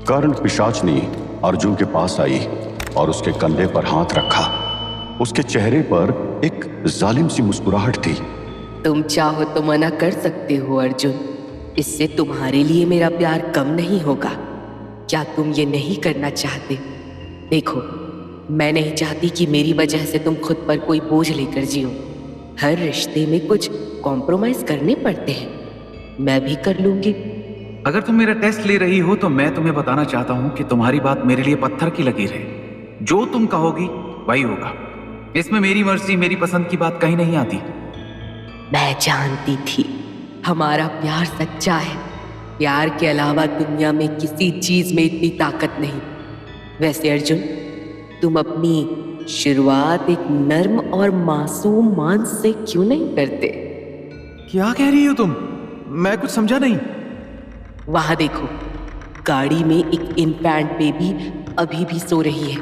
कर्ण पिशाचनी अर्जुन के पास आई और उसके कंधे पर हाथ रखा। उसके चेहरे पर एक जालिम सी मुस्कुराहट थी। तुम चाहो तो मना कर सकते हो अर्जुन, इससे तुम्हारे लिए मेरा प्यार कम नहीं होगा। क्या तुम ये नहीं करना चाहते? देखो, मैं नहीं चाहती कि मेरी वजह से तुम खुद पर कोई बोझ लेकर जियो। हर रिश्ते में कुछ कॉम्प्रोमाइज करने पड़ते हैं। मैं भी कर लूंगी। अगर तुम मेरा टेस्ट ले रही हो तो मैं तुम्हें बताना चाहता हूँ कि तुम्हारी बात मेरे लिए पत्थर की लकीर है। जो तुम कहोगी वही होगा। इसमें मेरी मर्जी, मेरी पसंद की बात कहीं नहीं आती। मैं जानती थी हमारा प्यार सच्चा है। प्यार के अलावा दुनिया में किसी चीज में इतनी ताकत नहीं। वैसे अर्जुन, तुम अपनी शुरुआत एक नर्म और मासूम मांस से क्यों नहीं करते? क्या कह रही हो तुम? मैं कुछ समझा नहीं। वहां देखो, गाड़ी में एक इन्फेंट बेबी अभी भी सो रही है।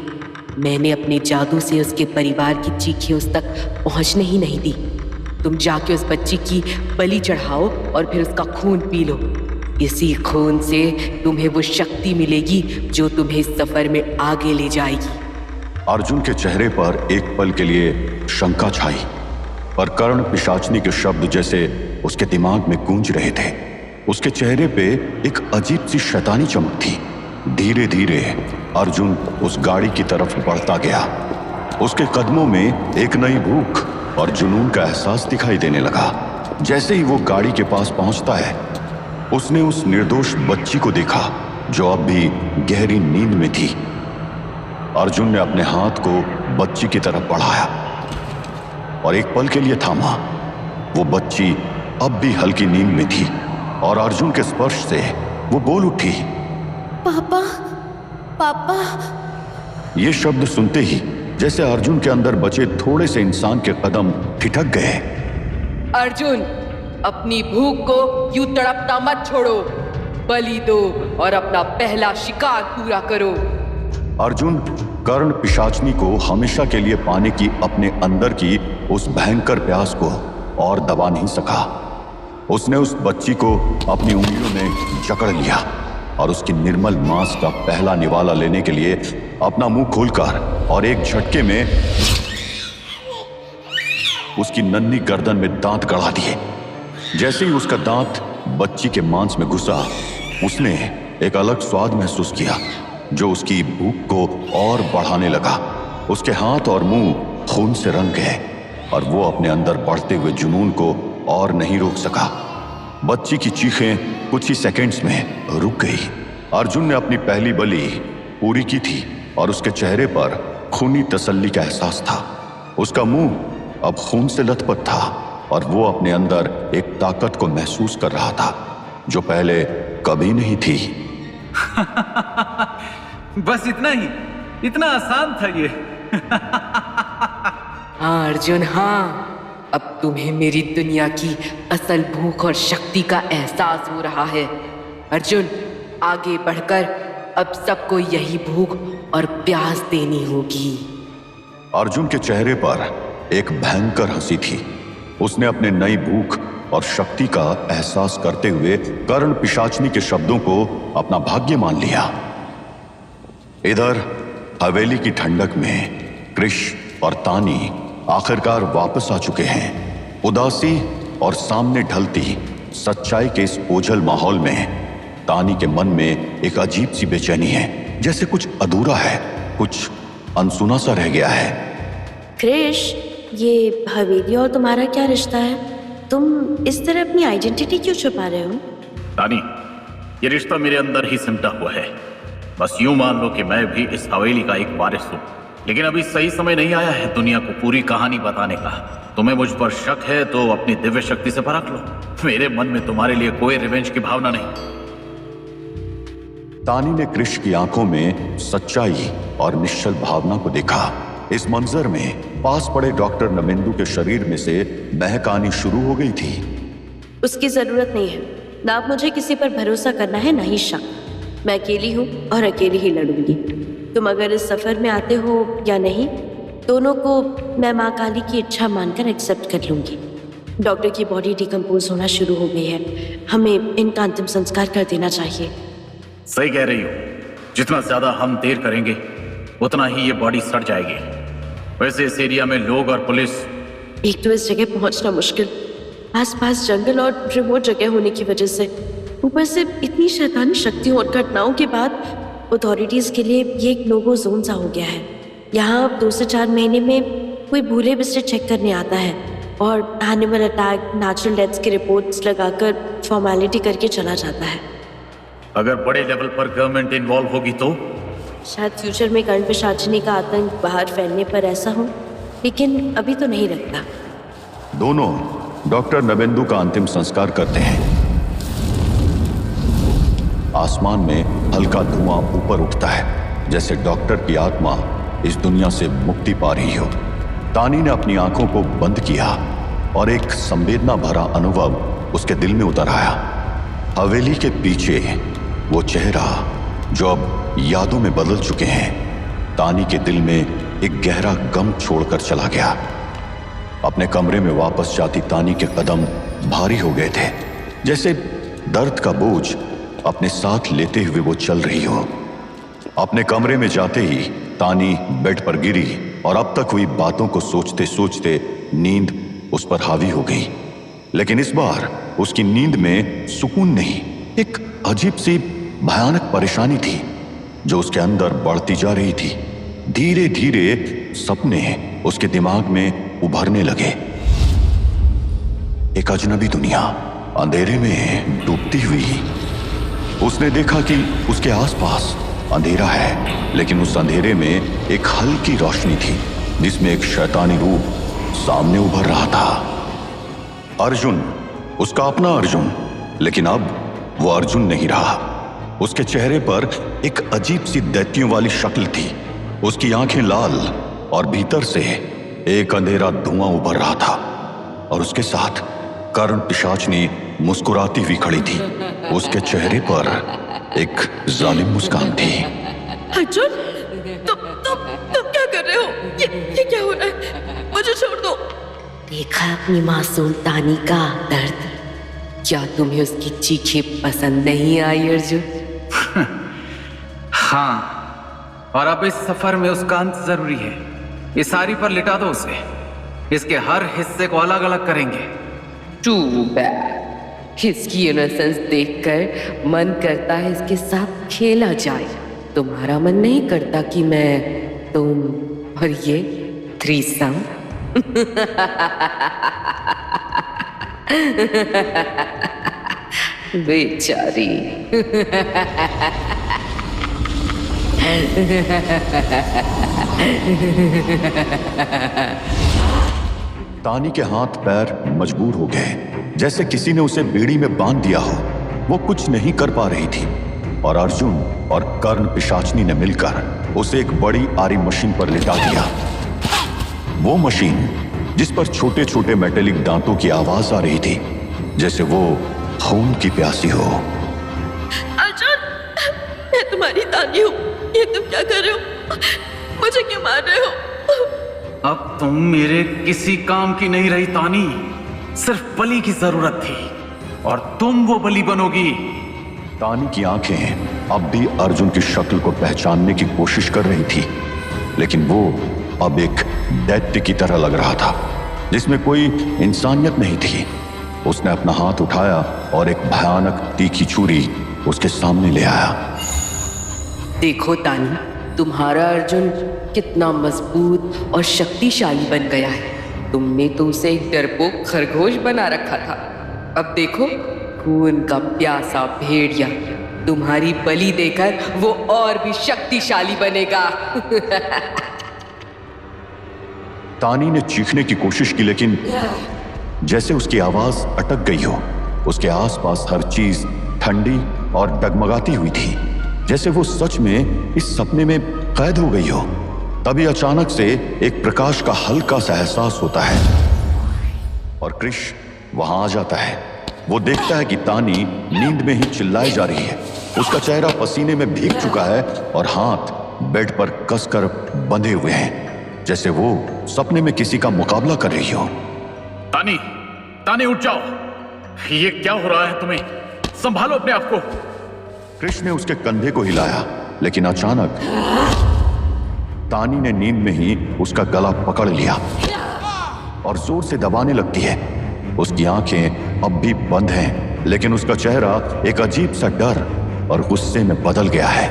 मैंने अपने जादू से उसके परिवार की चीखें उस तक पहुंचने ही नहीं दी। तुम जाके उस बच्ची की बलि चढ़ाओ और फिर उसका खून पी लो। इसी खून से तुम्हें वो शक्ति मिलेगी जो तुम्हें इस सफर में आगे ले जाएगी। अर्जुन के चेहरे पर एक पल के लिए शंका छाई, पर कर्ण पिशाचनी के शब्द जैसे उसके दिमाग में गूंज रहे थे। उसके चेहरे पे एक अजीब सी शैतानी चमक थी। धीरे धीरे अर्जुन उस गाड़ी की तरफ बढ़ता गया। उसके कदमों में एक नई भूख और जुनून का एहसास दिखाई देने लगा। जैसे ही वो गाड़ी के पास पहुंचता है, उसने उस निर्दोष बच्ची को देखा जो अब भी गहरी नींद में थी। अर्जुन ने अपने हाथ को बच्ची की तरफ बढ़ाया और एक पल के लिए थामा। वो बच्ची अब भी हल्की नींद में थी और अर्जुन के स्पर्श से वो बोल उठी, पापा, पापा। ये शब्द सुनते ही जैसे अर्जुन के अंदर बचे थोड़े से इंसान के कदम ठिठक गए। अर्जुन, अपनी भूख को यूं तड़पता मत छोड़ो। बलि दो और अपना पहला शिकार पूरा करो। अर्जुन कर्ण पिशाचनी को हमेशा के लिए पाने की अपने अंदर की उस भयंकर प्यास को और दबा नहीं सका। उसने उस बच्ची को अपनी उंगलियों में जकड़ लिया और उसकी निर्मल मांस का पहला निवाला लेने के लिए अपना मुंह खोलकर और एक झटके में उसकी नन्ही गर्दन में दांत गड़ा दिए। जैसे ही उसका दांत बच्ची के मांस में घुसा, उसने एक अलग स्वाद महसूस किया जो उसकी भूख को और बढ़ाने लगा। उसके हाथ और मुंह खून से रंग गए और वो अपने अंदर बढ़ते हुए जुनून को और नहीं रोक सका। बच्ची की चीखें कुछ ही सेकंड्स में रुक गई। अर्जुन ने अपनी पहली बलि पूरी की थी और उसके चेहरे पर खूनी तसल्ली का एहसास था। उसका मुंह अब खून से लथपथ था और वो अपने अंदर एक ताकत को महसूस कर रहा था जो पहले कभी नहीं थी। बस इतना ही? इतना आसान था ये? हाँ अर्जुन, हाँ। अब तुम्हें मेरी दुनिया की असल भूख और शक्ति का एहसास हो रहा है। अर्जुन, आगे बढ़कर अब सबको यही भूख और प्यास देनी होगी। अर्जुन के चेहरे पर एक भयंकर हंसी थी। उसने अपने नई भूख और शक्ति का एहसास करते हुए कर्ण पिशाचनी के शब्दों को अपना भाग्य मान लिया। इधर हवेली की ठंडक में कृष और तानी आखिरकार वापस आ चुके हैं। उदासी और सामने ढलती सच्चाई के इस ओझल माहौल में तानी के मन में एक अजीब सी बेचैनी है, जैसे कुछ अधूरा है, कुछ अनसुना सा रह गया है। क्रिश, ये हवेली और तुम्हारा क्या रिश्ता है? तुम इस तरह अपनी आइडेंटिटी क्यों छुपा रहे हो? तानी, ये रिश्ता मेरे अंदर ही सिमटा हुआ है। बस यूं मान लो कि मैं भी इस हवेली का एक वारिस हूँ, लेकिन अभी सही समय नहीं आया है दुनिया को पूरी कहानी बताने का। तुम्हें मुझ पर शक है तो अपनी दिव्य शक्ति से परख लो। मेरे मन में तुम्हारे लिए कोई रिवेंज की भावना नहीं। तानी ने कृष की आंखों में सच्चाई और निश्चल भावना को देखा। इस मंजर में पास पड़े डॉक्टर नमेंदु के शरीर में से महक आनी शुरू हो गई थी। उसकी जरूरत नहीं है। ना आप मुझे किसी पर भरोसा करना है, ना ही शक। मैं अकेली हूँ और अकेली ही लड़ूंगी। तुम अगर इस सफर में आते हो या नहीं, दोनों को मैं माँ काली की इच्छा मानकर एक्सेप्ट कर लूंगी। डॉक्टर की बॉडी डिकम्पोज होना शुरू हो गई है। हमें इनका अंतिम संस्कार कर देना चाहिए। सही कह रही हो। जितना ज्यादा हम देर करेंगे उतना ही ये बॉडी सड़ जाएगी। वैसे इस एरिया में लोग और पुलिस। एक तो इस जगह पहुंचना मुश्किल, आसपास जंगल और रिमोट जगह होने की वजह से, ऊपर से इतनी शैतानी शक्तियों और घटनाओं के बाद अथॉरिटीज के लिए ये एक नो-गो जोन सा हो गया है। यहाँ अब 2 से 4 महीने में कोई भूले बिस्तर चेक करने आता है और एनिमल अटैक, नेचुरल डेथ्स की रिपोर्ट्स लगाकर फॉर्मेलिटी करके चला जाता है। अगर बड़े लेवल पर गवर्नमेंट इन्वॉल्व होगी तो शायद फ्यूचर में कर्ण पिशाचिनी का आतंक बाहर फैलने पर ऐसा हो, लेकिन अभी तो नहीं लगता। दोनों डॉक्टर नवेंदु का अंतिम संस्कार करते हैं। आसमान में हल्का धुआं ऊपर उठता है, जैसे डॉक्टर की आत्मा इस दुनिया से मुक्ति पा रही हो। तानी ने अपनी आंखों को बंद किया और एक संवेदना भरा अनुभव उसके दिल में उतर आया। हवेली के पीछे वो चेहरा जो अब यादों में बदल चुके हैं, तानी के दिल में एक गहरा गम छोड़कर चला गया। अपने कमरे में वापस जाती तानी के कदम भारी हो गए थे, जैसे दर्द का बोझ अपने साथ लेते हुए वो चल रही हो। अपने कमरे में जाते ही तानी बेड पर गिरी और अब तक हुई बातों को सोचते सोचते नींद उस पर हावी हो गई। लेकिन इस बार उसकी नींद में सुकून नहीं, एक अजीब सी भयानक परेशानी थी जो उसके अंदर बढ़ती जा रही थी। धीरे धीरे सपने उसके दिमाग में उभरने लगे। एक अजनबी दुनिया अंधेरे में डूबती हुई। उसने देखा कि उसके आसपास अंधेरा है, लेकिन उस अंधेरे में एक हल्की रोशनी थी जिसमें एक शैतानी रूप सामने उभर रहा था। अर्जुन, उसका अपना अर्जुन, लेकिन अब वो अर्जुन नहीं रहा। उसके चेहरे पर एक अजीब सी दैत्यों वाली शक्ल थी। उसकी आंखें लाल और भीतर से एक अंधेरा धुआं उभर रहा था और उसके साथ कर्ण पिशाचनी मुस्कुराती हुई खड़ी थी। उसके चेहरे पर एक जालिम मुस्कान थी। अर्जुन, तुम क्या कर रहे हो? ये क्या हो रहा है? मुझे छोड़ दो। देखा अपनी मासूम तानी का दर्द? क्या तुम्हें उसकी चीखें पसंद नहीं आई अर्जुन? हाँ, और अब इस सफर में उसका अंत जरूरी है। ये सारी पर लिटा दो उसे। इसके हर हिस्से को अलग अलग करेंगे। To bad. इसकी इनोसेंस देखकर मन करता है इसके साथ खेला जाए। तुम्हारा मन नहीं करता कि मैं, तुम और ये थ्रीसम? बेचारी। तानी के हाथ पैर मजबूर हो गए, जैसे किसी ने उसे बेड़ी में बांध दिया हो। वो कुछ नहीं कर पा रही थी और अर्जुन और कर्ण पिशाचनी ने मिलकर उसे एक बड़ी आरी मशीन पर लिटा दिया। वो मशीन जिस पर छोटे छोटे मेटेलिक दांतों की आवाज आ रही थी, जैसे वो खून की प्यासी हो। अर्जुन, मैं तुम्हारी तानी हूँ। ये तुम क्या कर रहे हो? मुझे क्यों मार रहे हो? अब तुम मेरे किसी काम की नहीं रही तानी। सिर्फ बलि की जरूरत थी और तुम वो बलि बनोगी। तानी की आंखें अब भी अर्जुन की शक्ल को पहचानने की कोशिश कर रही थी, लेकिन वो अब एक दैत्य की तरह लग रहा था जिसमें कोई इंसानियत नहीं थी। उसने अपना हाथ उठाया और एक भयानक तीखी छुरी उसके सामने ले आया। देखो तानी, तुम्हारा अर्जुन कितना मजबूत और शक्तिशाली बन गया है। तुमने तो उसे एक डरपोक खरगोश बना रखा था। अब देखो, खून का प्यासा भेड़िया। तुम्हारी बलि देकर वो और भी शक्तिशाली बनेगा। तानी ने चीखने की कोशिश की, लेकिन जैसे उसकी आवाज अटक गई हो। उसके आसपास हर चीज ठंडी और डगमगाती हुई थी, जैसे वो सच में इस सपने में कैद हो गई हो। तभी अचानक से एक प्रकाश का हल्का सा एहसास होता है और कृष वहां आ जाता है। वो देखता है कि तानी नींद में ही चिल्लाई जा रही है। उसका चेहरा पसीने में भीग चुका है और हाथ बेड पर कसकर बंधे हुए हैं, जैसे वो सपने में किसी का मुकाबला कर रही हो। तानी, तानी उठ जाओ। ये क्या हो रहा है तुम्हें? संभालो अपने आप को। कृष्ण ने उसके कंधे को हिलाया लेकिन अचानक तानी ने नींद में ही उसका गला पकड़ लिया और जोर से दबाने लगती है। उसकी आंखें अब भी बंद हैं, लेकिन उसका चेहरा एक अजीब सा डर और गुस्से में बदल गया है।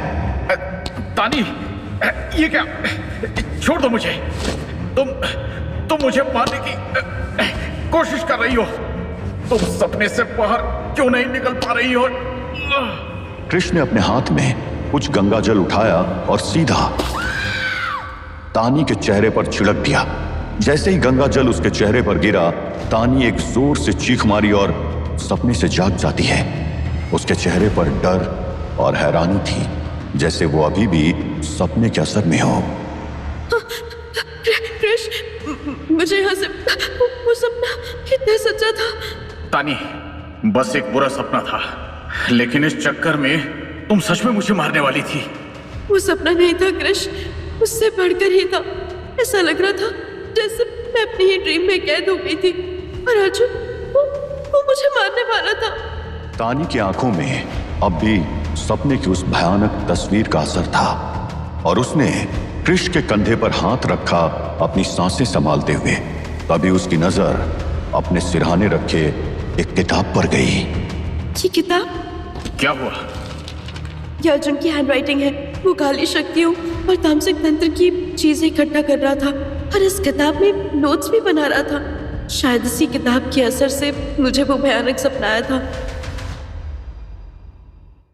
तानी, ये क्या? छोड़ दो मुझे। तुम मुझे मारने की कोशिश कर रही हो। तुम सपने से बाहर क्यों नहीं निकल पा रही हो? कृष्ण ने अपने हाथ में कुछ गंगा जल उठाया और सीधा तानी के चेहरे पर छिड़क दिया। जैसे ही गंगा जल उसके चेहरे पर गिरा, तानी एक जोर से चीख मारी और सपने से जाग जाती है। उसके चेहरे पर डर और हैरानी थी, जैसे वो अभी भी सपने के असर में हो। कृष्ण, मुझे यहाँ से वो सपना कितना सच्चा था। तानी, बस एक बुरा सपना था, लेकिन इस चक्कर में तुम सच में मुझे मारने वाली थी। वो सपना नहीं था कृष्ण, उससे बढ़कर ही था। ऐसा लग रहा था जैसे मैं अपनी ही ड्रीम में कैद हो गई थी और अर्जुन वो मुझे मारने वाला था। तानी की आंखों में अब भी सपने की उस भयानक तस्वीर का असर था और उसने कृष्ण के कंधे पर हाथ रखा, अपनी सांसें संभालते हुए। तभी उसकी नजर अपने सिरहाने रखे एक किताब पर गई। ये किताब? क्या हुआ? ये अर्जुन की हैंडराइटिंग है। वो काली शक्तियों और तामसिक तंत्र की चीजें इकट्ठा कर रहा था और इस किताब में नोट्स भी बना रहा था। शायद इसी किताब के असर से मुझे वो भयानक सपना आया था।